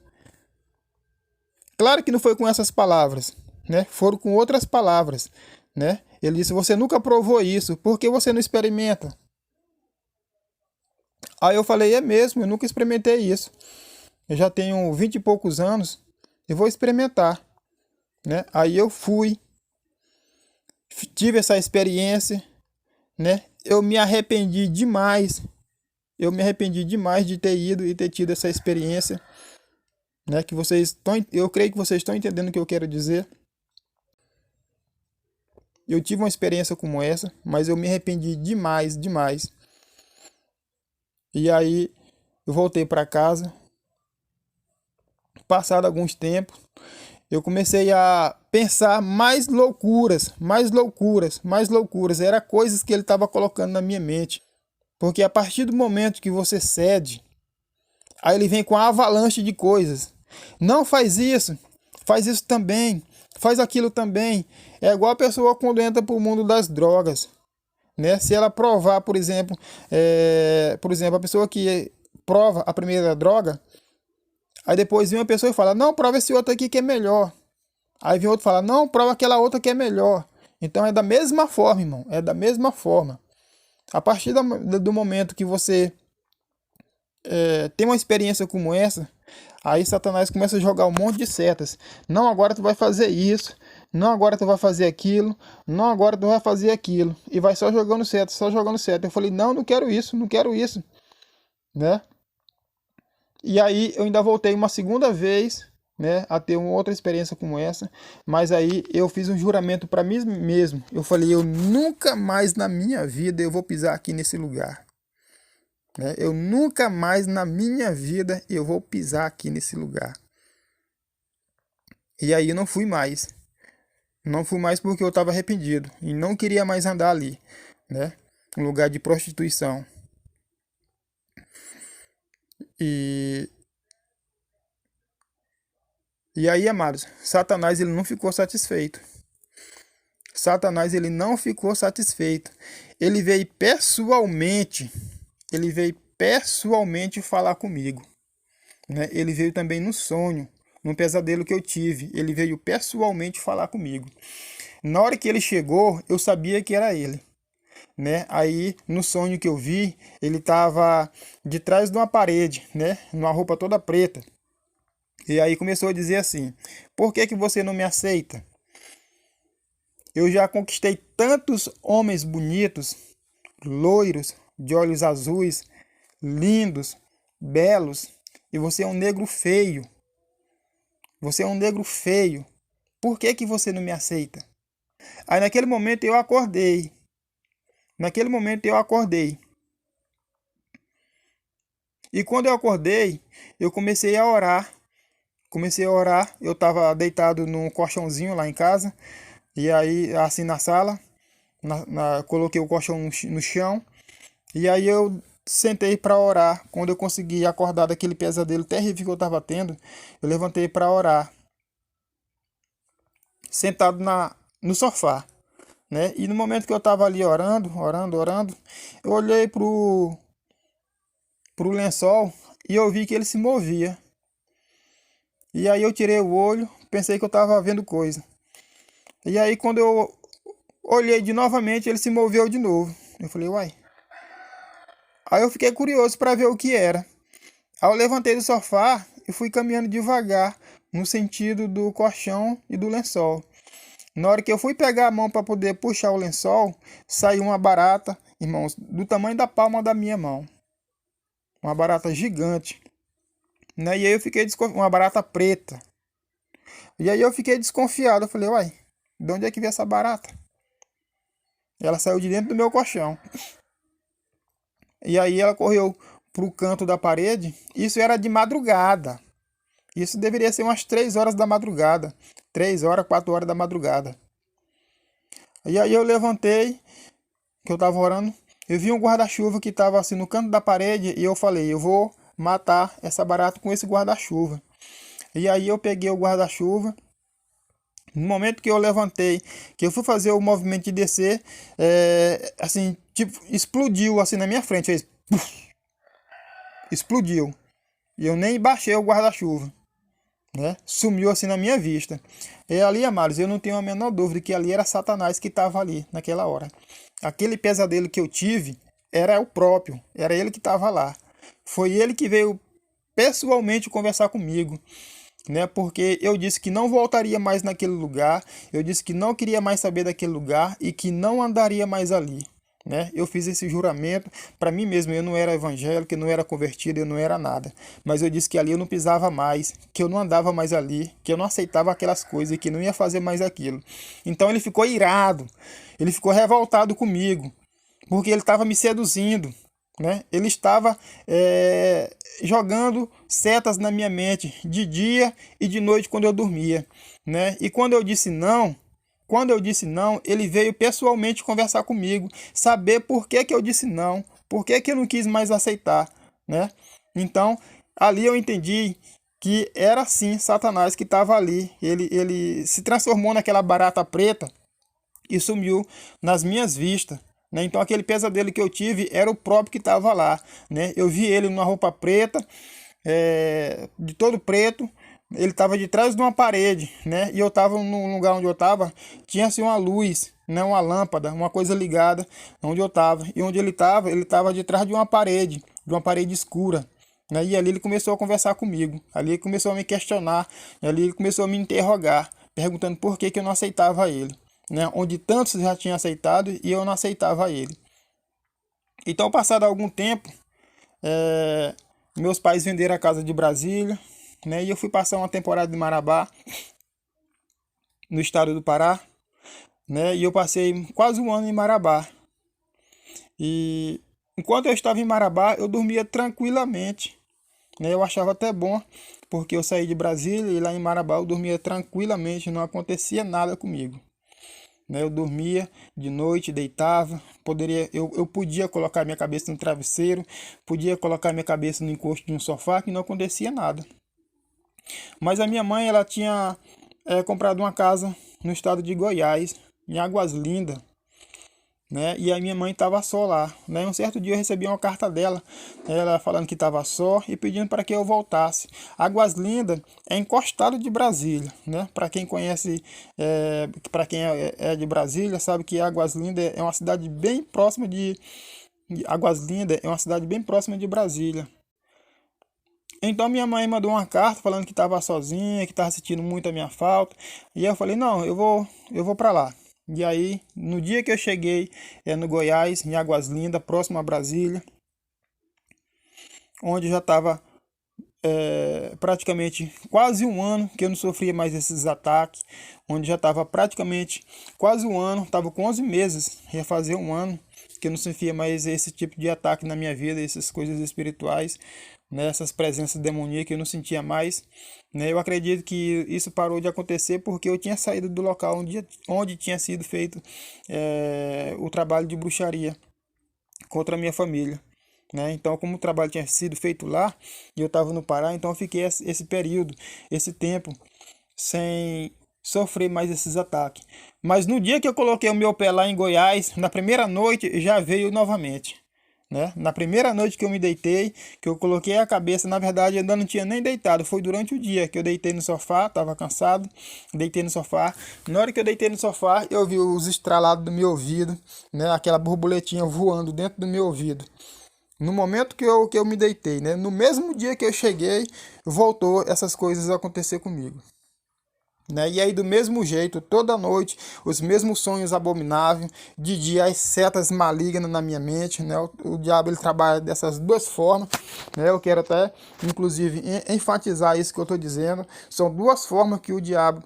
Claro que não foi com essas palavras, né? Foram com outras palavras, né? Ele disse: você nunca provou isso, por que você não experimenta? Aí eu falei: é mesmo, eu nunca experimentei isso. Eu já tenho 20 e poucos anos e vou experimentar, né? Aí eu fui, tive essa experiência, né? Eu me arrependi demais. Eu me arrependi demais de ter ido e ter tido essa experiência, né? Que vocês estão, eu creio que vocês estão entendendo o que eu quero dizer. Eu tive uma experiência como essa, mas eu me arrependi demais, demais. E aí eu voltei para casa. Passado alguns tempos, eu comecei a pensar mais loucuras, mais loucuras, mais loucuras. Era coisas que ele estava colocando na minha mente. Porque a partir do momento que você cede, aí ele vem com a avalanche de coisas. Não faz isso também, faz aquilo também. É igual a pessoa quando entra para o mundo das drogas, né? Se ela provar, por exemplo, a pessoa que prova a primeira droga, aí depois vem uma pessoa e fala: não, prova esse outro aqui que é melhor. Aí vem outro e fala: não, prova aquela outra que é melhor. Então é da mesma forma, irmão, é da mesma forma. A partir do momento que você tem uma experiência como essa, aí Satanás começa a jogar um monte de setas. Não, agora tu vai fazer isso. Não, agora tu vai fazer aquilo. Não, agora tu vai fazer aquilo. E vai só jogando seta, só jogando seta. Eu falei: não, não quero isso, não quero isso, né? E aí eu ainda voltei uma segunda vez, né, a ter uma outra experiência como essa. Mas aí eu fiz um juramento para mim mesmo. Eu falei: eu nunca mais na minha vida eu vou pisar aqui nesse lugar. Eu nunca mais na minha vida eu vou pisar aqui nesse lugar. E aí eu não fui mais. Não fui mais porque eu estava arrependido e não queria mais andar ali, né? Um lugar de prostituição. E aí, amados, Satanás ele não ficou satisfeito. Satanás ele não ficou satisfeito. Ele veio pessoalmente falar comigo, né? Ele veio também no sonho, num pesadelo que eu tive. Ele veio pessoalmente falar comigo. Na hora que ele chegou, eu sabia que era ele, né? Aí, no sonho que eu vi, ele estava de trás de uma parede, né? Numa roupa toda preta. E aí começou a dizer assim: por que você não me aceita? Eu já conquistei tantos homens bonitos, loiros, de olhos azuis, lindos, belos, e você é um negro feio. Você é um negro feio. Por que você não me aceita? Aí naquele momento eu acordei. E quando eu acordei, eu comecei a orar. Eu estava deitado num colchãozinho lá em casa. E aí, assim, na sala, coloquei o colchão no chão. E aí eu sentei para orar. Quando eu consegui acordar daquele pesadelo terrível que eu estava tendo, eu levantei para orar, sentado no sofá, né? E no momento que eu estava ali orando, eu olhei pro lençol e eu vi que ele se movia. E aí eu tirei o olho, pensei que eu estava vendo coisa. E aí quando eu olhei de novamente, ele se moveu de novo. Eu falei, uai. Aí eu fiquei curioso para ver o que era. Aí eu levantei do sofá e fui caminhando devagar no sentido do colchão e do lençol. Na hora que eu fui pegar a mão para poder puxar o lençol, saiu uma barata, irmãos, do tamanho da palma da minha mão. Uma barata gigante. Né? E aí eu fiquei desconfiado, uma barata preta. E aí eu fiquei desconfiado. Eu falei, uai, de onde é que veio essa barata? Ela saiu de dentro do meu colchão. E aí ela correu pro canto da parede. Isso era de madrugada. Isso deveria ser umas 3 horas da madrugada. 3 horas, 4 horas da madrugada. E aí eu levantei, que eu estava orando. Eu vi um guarda-chuva que estava assim no canto da parede. E eu falei, eu vou matar essa barata com esse guarda-chuva. E aí eu peguei o guarda-chuva. No momento que eu levantei, que eu fui fazer o movimento de descer, assim, tipo, explodiu assim na minha frente, fez puff, explodiu. E eu nem baixei o guarda-chuva, né? Sumiu assim na minha vista. E ali, amados, eu não tenho a menor dúvida que ali era Satanás que estava ali naquela hora. Aquele pesadelo que eu tive era o próprio, era ele que estava lá. Foi ele que veio pessoalmente conversar comigo. Né? Porque eu disse que não voltaria mais naquele lugar, eu disse que não queria mais saber daquele lugar e que não andaria mais ali, né? Eu fiz esse juramento para mim mesmo. Eu não era evangélico, eu não era convertido, eu não era nada, mas eu disse que ali eu não pisava mais, que eu não andava mais ali, que eu não aceitava aquelas coisas e que não ia fazer mais aquilo. Então ele ficou irado, ele ficou revoltado comigo, porque ele estava me seduzindo. Né? Ele estava jogando setas na minha mente de dia e de noite quando eu dormia, né? E quando eu disse não, ele veio pessoalmente conversar comigo, saber por que que eu disse não, por que que eu não quis mais aceitar, né? Então, ali eu entendi que era sim Satanás que estava ali. Ele se transformou naquela barata preta e sumiu nas minhas vistas. Né? Então aquele pesadelo que eu tive era o próprio que estava lá. Né? Eu vi ele numa roupa preta, de todo preto. Ele estava de trás de uma parede, né? E eu estava no lugar onde eu estava, tinha assim uma luz, né? Uma lâmpada, uma coisa ligada onde eu estava. E onde ele estava de trás de uma parede escura. Né? E ali ele começou a conversar comigo. Ali ele começou a me questionar. Ali ele começou a me interrogar, perguntando por que que eu não aceitava ele. Né, onde tantos já tinham aceitado e eu não aceitava ele. Então, passado algum tempo, meus pais venderam a casa de Brasília, né, e eu fui passar uma temporada em Marabá, no estado do Pará, né, e eu passei quase um ano em Marabá. E enquanto eu estava em Marabá, eu dormia tranquilamente. Né, eu achava até bom, porque eu saí de Brasília e lá em Marabá eu dormia tranquilamente, não acontecia nada comigo. Eu dormia de noite, deitava, eu podia colocar minha cabeça no travesseiro, podia colocar minha cabeça no encosto de um sofá que não acontecia nada. Mas a minha mãe, ela tinha comprado uma casa no estado de Goiás, em Águas Lindas, né? E a minha mãe estava só lá, né? Um certo dia eu recebi uma carta dela, ela falando que estava só e pedindo para que eu voltasse. Águas Lindas é encostado de Brasília, né? Para quem conhece, para quem é de Brasília, sabe que Águas Lindas é uma cidade bem próxima Águas Lindas é uma cidade bem próxima de Brasília. Então minha mãe mandou uma carta falando que estava sozinha, que estava sentindo muito a minha falta. E eu falei, não, eu vou para lá. E aí, no dia que eu cheguei no Goiás, em Águas Lindas, próximo a Brasília, onde já estava praticamente quase um ano que eu não sofria mais esses ataques, onde já estava praticamente quase um ano, estava com 11 meses, ia fazer um ano, que eu não sofria mais esse tipo de ataque na minha vida, essas coisas espirituais, né, essas presenças demoníacas eu não sentia mais. Né, eu acredito que isso parou de acontecer porque eu tinha saído do local onde tinha sido feito o trabalho de bruxaria contra a minha família. Né? Então, como o trabalho tinha sido feito lá e eu estava no Pará, então eu fiquei esse período, esse tempo, sem sofrer mais esses ataques. Mas no dia que eu coloquei o meu pé lá em Goiás, na primeira noite, já veio novamente. né? Na primeira noite que eu me deitei, que eu coloquei a cabeça, na verdade eu ainda não tinha nem deitado, foi durante o dia que eu deitei no sofá, estava cansado, deitei no sofá. Na hora que eu deitei no sofá, eu vi os estralados do meu ouvido, né? Aquela borboletinha voando dentro do meu ouvido. No momento que eu me deitei, né? No mesmo dia que eu cheguei, voltou essas coisas a acontecer comigo. Né? E aí do mesmo jeito, toda noite, os mesmos sonhos abomináveis, de dia as setas malignas na minha mente, né? O diabo ele trabalha dessas duas formas, né? Eu quero até, inclusive, enfatizar isso que eu estou dizendo. São duas formas que o diabo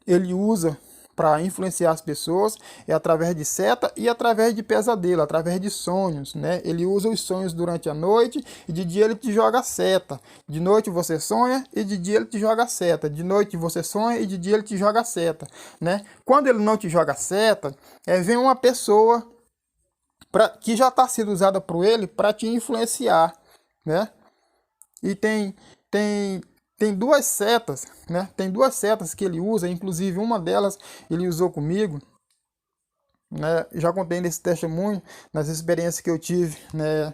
ele usa para influenciar as pessoas, é através de seta e através de pesadelo, através de sonhos, né? Ele usa os sonhos durante a noite e de dia ele te joga seta. De noite você sonha e de dia ele te joga seta. De noite você sonha e de dia ele te joga seta, né? Quando ele não te joga seta, vem uma pessoa que já está sendo usada por ele para te influenciar, né? E tem duas setas, né? Tem duas setas que ele usa, inclusive uma delas ele usou comigo, né? Já contei nesse testemunho, nas experiências que eu tive, né?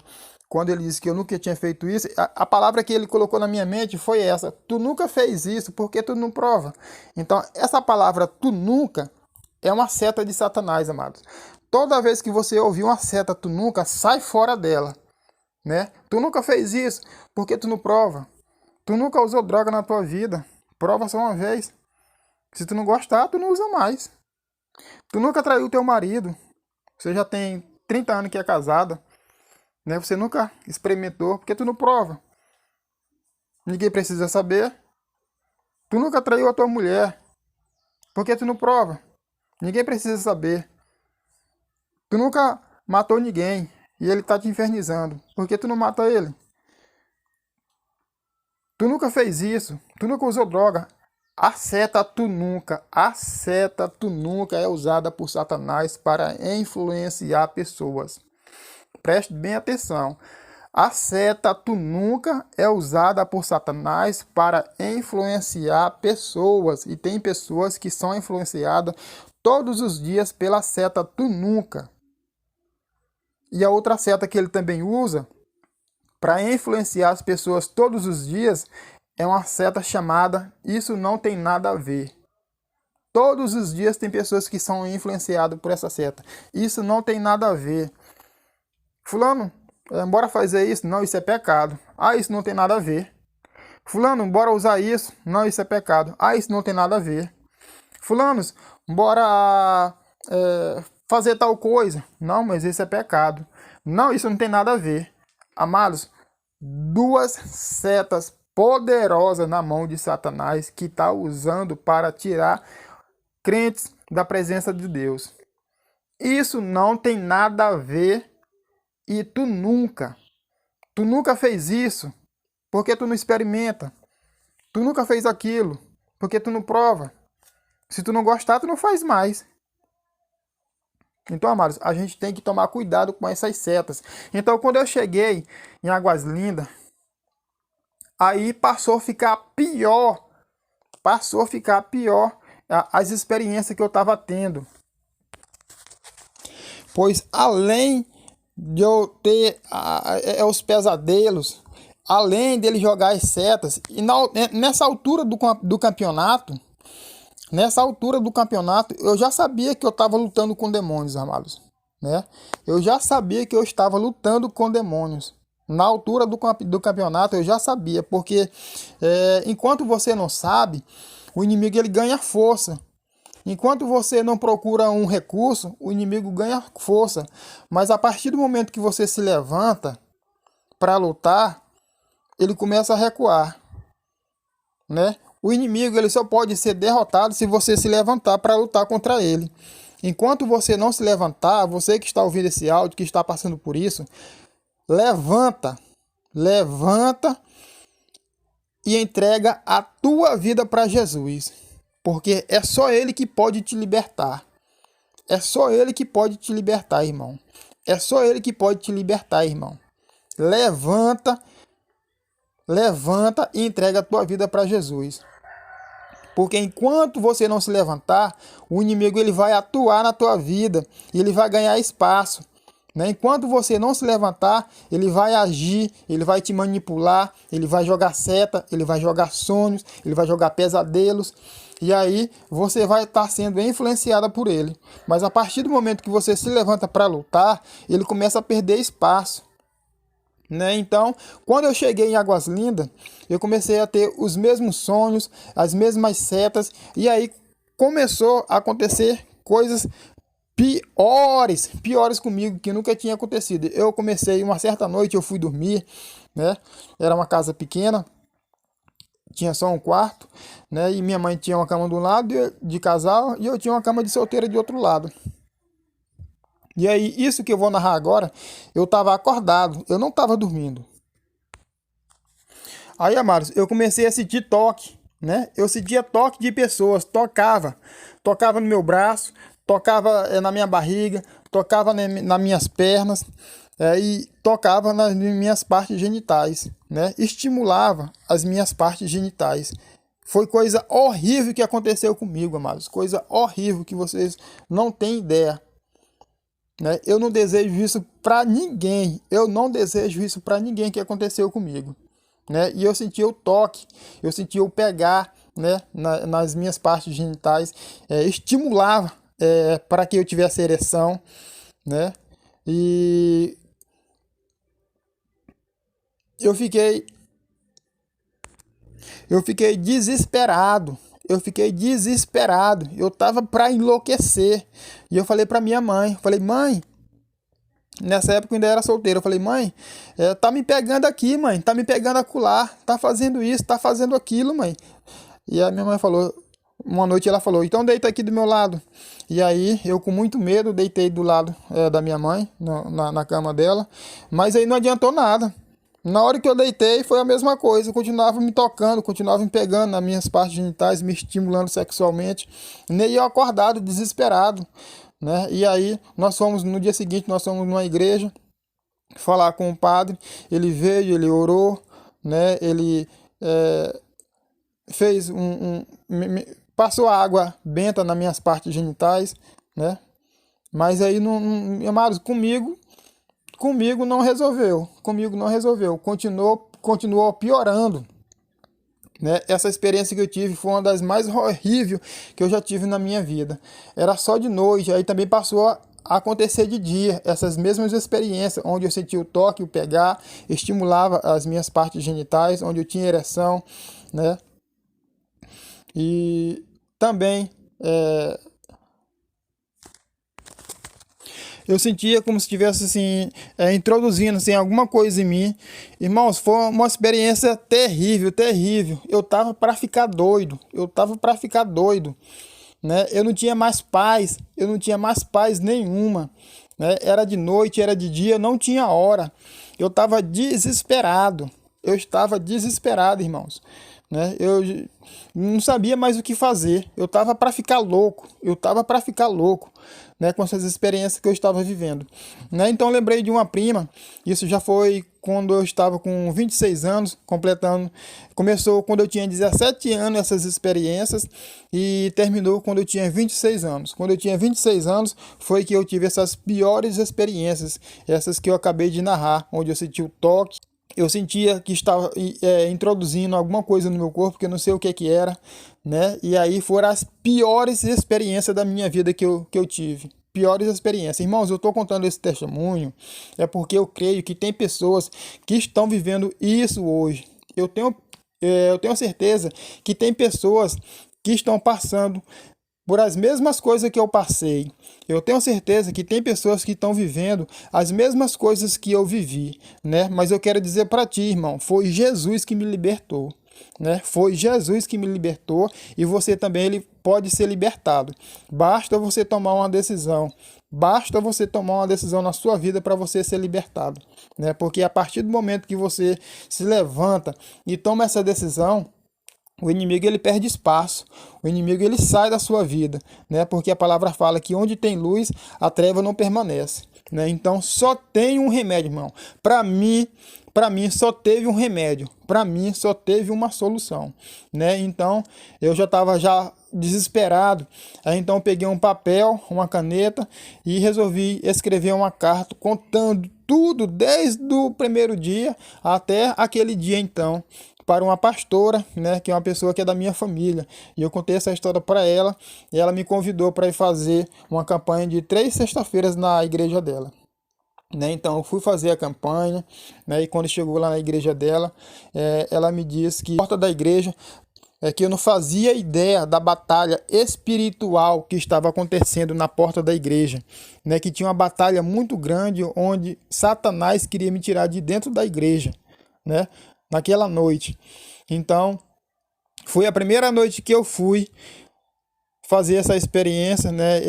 Quando ele disse que eu nunca tinha feito isso, a palavra que ele colocou na minha mente foi essa: tu nunca fez isso, porque tu não prova. Então, essa palavra tu nunca é uma seta de Satanás, amados. Toda vez que você ouvir uma seta tu nunca, sai fora dela, né? Tu nunca fez isso, porque tu não prova. Tu nunca usou droga na tua vida. Prova só uma vez. Se tu não gostar, tu não usa mais. Tu nunca traiu teu marido. Você já tem 30 anos que é casada, né? Você nunca experimentou, porque tu não prova. Ninguém precisa saber. Tu nunca traiu a tua mulher, porque tu não prova. Ninguém precisa saber. Tu nunca matou ninguém e ele tá te infernizando, porque tu não mata ele. Tu nunca fez isso, tu nunca usou droga. A seta tu nunca é usada por Satanás para influenciar pessoas. Preste bem atenção. A seta tu nunca é usada por Satanás para influenciar pessoas. E tem pessoas que são influenciadas todos os dias pela seta tu nunca. E a outra seta que ele também usa para influenciar as pessoas todos os dias é uma seta chamada isso não tem nada a ver. Todos os dias tem pessoas que são influenciadas por essa seta. Isso não tem nada a ver. Fulano, bora fazer isso? Não, isso é pecado. Ah, isso não tem nada a ver. Fulano, bora usar isso? Não, isso é pecado. Ah, isso não tem nada a ver. Fulanos, bora fazer tal coisa? Não, mas isso é pecado. Não, isso não tem nada a ver. Amados, duas setas poderosas na mão de Satanás que está usando para tirar crentes da presença de Deus. Isso não tem nada a ver e tu nunca fez isso porque tu não experimenta. Tu nunca fez aquilo porque tu não prova. Se tu não gostar, tu não faz mais. Então, amados, a gente tem que tomar cuidado com essas setas. Então, quando eu cheguei em Águas Lindas, aí passou a ficar pior. As experiências que eu estava tendo. Pois além de eu ter os pesadelos, além dele jogar as setas, e nessa altura do campeonato, eu já sabia que eu estava lutando com demônios, amados, né? Eu já sabia que eu estava lutando com demônios. Na altura do campeonato eu já sabia, porque enquanto você não sabe, o inimigo ele ganha força. Enquanto você não procura um recurso, o inimigo ganha força. Mas a partir do momento que você se levanta para lutar, ele começa a recuar, né? O inimigo ele só pode ser derrotado se você se levantar para lutar contra ele. Enquanto você não se levantar, você que está ouvindo esse áudio, que está passando por isso, levanta e entrega a tua vida para Jesus. Porque é só Ele que pode te libertar. É só Ele que pode te libertar, irmão. É só Ele que pode te libertar, irmão. Levanta e entrega a tua vida para Jesus. Porque enquanto você não se levantar, o inimigo ele vai atuar na tua vida e ele vai ganhar espaço. né? Enquanto você não se levantar, ele vai agir, ele vai te manipular, ele vai jogar seta, ele vai jogar sonhos, ele vai jogar pesadelos. E aí você vai estar sendo influenciada por ele. Mas a partir do momento que você se levanta para lutar, ele começa a perder espaço, né? Então, quando eu cheguei em Águas Lindas, eu comecei a ter os mesmos sonhos, as mesmas setas. E aí começou a acontecer coisas piores comigo, que nunca tinha acontecido. Eu comecei, uma certa noite eu fui dormir, né? Era uma casa pequena, tinha só um quarto, né? E minha mãe tinha uma cama de um lado de casal e eu tinha uma cama de solteira de outro lado. E aí, isso que eu vou narrar agora, eu estava acordado, eu não estava dormindo. Aí, amados, eu comecei a sentir toque, né? Eu sentia toque de pessoas, tocava no meu braço, tocava na minha barriga, tocava nas minhas pernas, e tocava nas minhas partes genitais, né? Estimulava as minhas partes genitais. Foi coisa horrível que aconteceu comigo, amados. Coisa horrível que vocês não têm ideia, né? Eu não desejo isso para ninguém. Eu não desejo isso para ninguém que aconteceu comigo, né? E eu senti o toque, eu senti o pegar, né, nas minhas partes genitais, estimulava para que eu tivesse ereção, né? E eu fiquei desesperado. Eu tava para enlouquecer. E eu falei para minha mãe, mãe, nessa época eu ainda era solteiro, eu falei, mãe, tá me pegando aqui, mãe, tá me pegando acolá, tá fazendo isso, tá fazendo aquilo, mãe. E a minha mãe falou, uma noite ela falou, então deita aqui do meu lado. E aí eu com muito medo deitei do lado da minha mãe, na cama dela, mas aí não adiantou nada. Na hora que eu deitei foi a mesma coisa, continuava me tocando, continuava me pegando nas minhas partes genitais, me estimulando sexualmente, e eu acordado, desesperado, né? E aí no dia seguinte nós fomos numa igreja falar com o padre, ele veio, ele orou, né? Ele fez passou água benta nas minhas partes genitais, né? Mas aí amados, comigo não resolveu, continuou piorando, né? Essa experiência que eu tive foi uma das mais horríveis que eu já tive na minha vida. Era só de noite, aí também passou a acontecer de dia, essas mesmas experiências, onde eu sentia o toque, o pegar, estimulava as minhas partes genitais, onde eu tinha ereção, né? E também eu sentia como se estivesse assim, introduzindo assim, alguma coisa em mim. Irmãos, foi uma experiência terrível. Eu tava para ficar doido. Né? Eu não tinha mais paz nenhuma. Né? Era de noite, era de dia, não tinha hora. Eu estava desesperado. Irmãos. Né? Eu não sabia mais o que fazer. Eu estava para ficar louco. Né, com essas experiências que eu estava vivendo, né? Então eu lembrei de uma prima, isso já foi quando eu estava com 26 anos, começou quando eu tinha 17 anos essas experiências e terminou quando eu tinha 26 anos. Quando eu tinha 26 anos foi que eu tive essas piores experiências, essas que eu acabei de narrar, onde eu senti o toque, eu sentia que estava introduzindo alguma coisa no meu corpo, que eu não sei o que era, né? E aí foram as piores experiências da minha vida que eu tive. Piores experiências. Irmãos, eu estou contando esse testemunho porque eu creio que tem pessoas que estão vivendo isso hoje. Eu tenho certeza que tem pessoas que estão passando por as mesmas coisas que eu passei. Eu tenho certeza que tem pessoas que estão vivendo as mesmas coisas que eu vivi, né? Mas eu quero dizer para ti, irmão, foi Jesus que me libertou, né? Foi Jesus que me libertou e você também ele pode ser libertado. Basta você tomar uma decisão. Basta você tomar uma decisão na sua vida para você ser libertado, né? Porque a partir do momento que você se levanta e toma essa decisão, o inimigo ele perde espaço, o inimigo ele sai da sua vida, né? Porque a palavra fala que onde tem luz, a treva não permanece, né? Então só tem um remédio, irmão. Para mim só teve um remédio, para mim só teve uma solução, né? Então eu já estava desesperado. Aí então eu peguei um papel, uma caneta e resolvi escrever uma carta contando tudo desde o primeiro dia até aquele dia então, para uma pastora, né, que é uma pessoa que é da minha família. E eu contei essa história para ela e ela me convidou para ir fazer uma campanha de 3 sextas-feiras na igreja dela. Né, então eu fui fazer a campanha, né, e quando chegou lá na igreja dela, ela me disse que a porta da igreja que eu não fazia ideia da batalha espiritual que estava acontecendo na porta da igreja, né, que tinha uma batalha muito grande onde Satanás queria me tirar de dentro da igreja, né, naquela noite. Então foi a primeira noite que eu fui fazer essa experiência, né,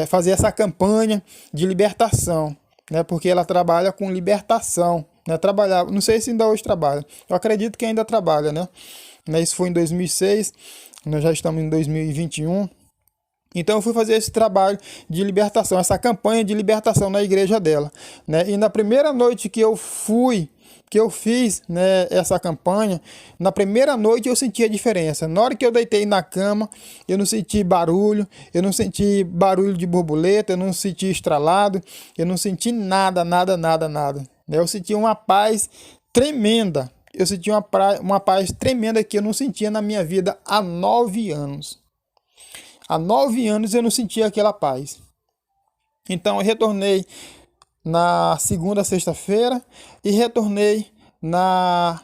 fazer essa campanha de libertação, né, porque ela trabalha com libertação, né, trabalhava, não sei se ainda hoje trabalha, eu acredito que ainda trabalha, né, isso foi em 2006, nós já estamos em 2021, então eu fui fazer esse trabalho de libertação, essa campanha de libertação na igreja dela, né, e na primeira noite que eu fiz, né, essa campanha, na primeira noite eu senti a diferença. Na hora que eu deitei na cama, eu não senti barulho, eu não senti barulho de borboleta, eu não senti estralado, eu não senti nada. Eu senti uma paz tremenda. Eu senti uma paz tremenda que eu não sentia na minha vida há 9 anos. Há 9 anos eu não sentia aquela paz. Então eu retornei na segunda sexta-feira e retornei na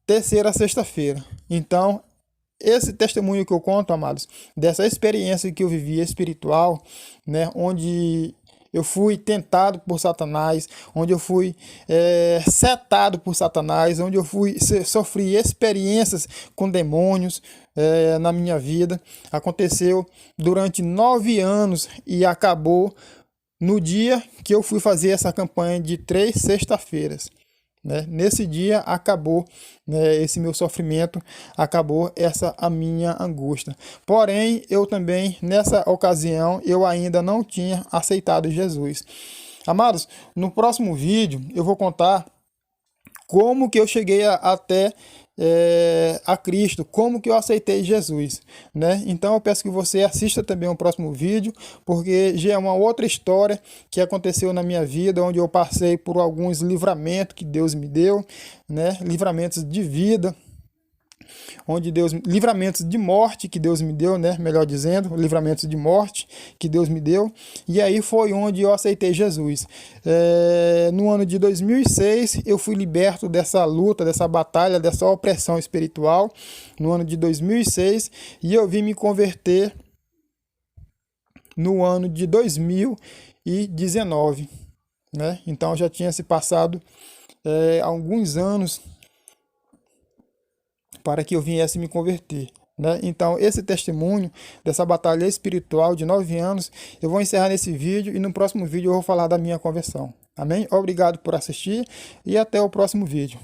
terceira sexta-feira. Então, esse testemunho que eu conto, amados, dessa experiência que eu vivi espiritual, né, onde eu fui tentado por Satanás, onde eu fui setado por Satanás, onde eu sofri experiências com demônios na minha vida, aconteceu durante 9 anos e acabou no dia que eu fui fazer essa campanha de 3 sexta-feiras, né? Nesse dia acabou, né, esse meu sofrimento, acabou a minha angústia. Porém, eu também, nessa ocasião, eu ainda não tinha aceitado Jesus. Amados, no próximo vídeo eu vou contar como que eu cheguei até a Cristo, como que eu aceitei Jesus, né? Então eu peço que você assista também o próximo vídeo, porque já é uma outra história que aconteceu na minha vida, onde eu passei por alguns livramentos que Deus me deu, né? Livramentos de vida, livramentos de morte que Deus me deu, né? Melhor dizendo, livramentos de morte que Deus me deu. E aí foi onde eu aceitei Jesus. No ano de 2006, eu fui liberto dessa luta, dessa batalha, dessa opressão espiritual. No ano de 2006, e eu vim me converter no ano de 2019, né? Então já tinha se passado alguns anos para que eu viesse me converter, né? Então, esse testemunho dessa batalha espiritual de 9 anos, eu vou encerrar nesse vídeo e no próximo vídeo eu vou falar da minha conversão. Amém? Obrigado por assistir e até o próximo vídeo.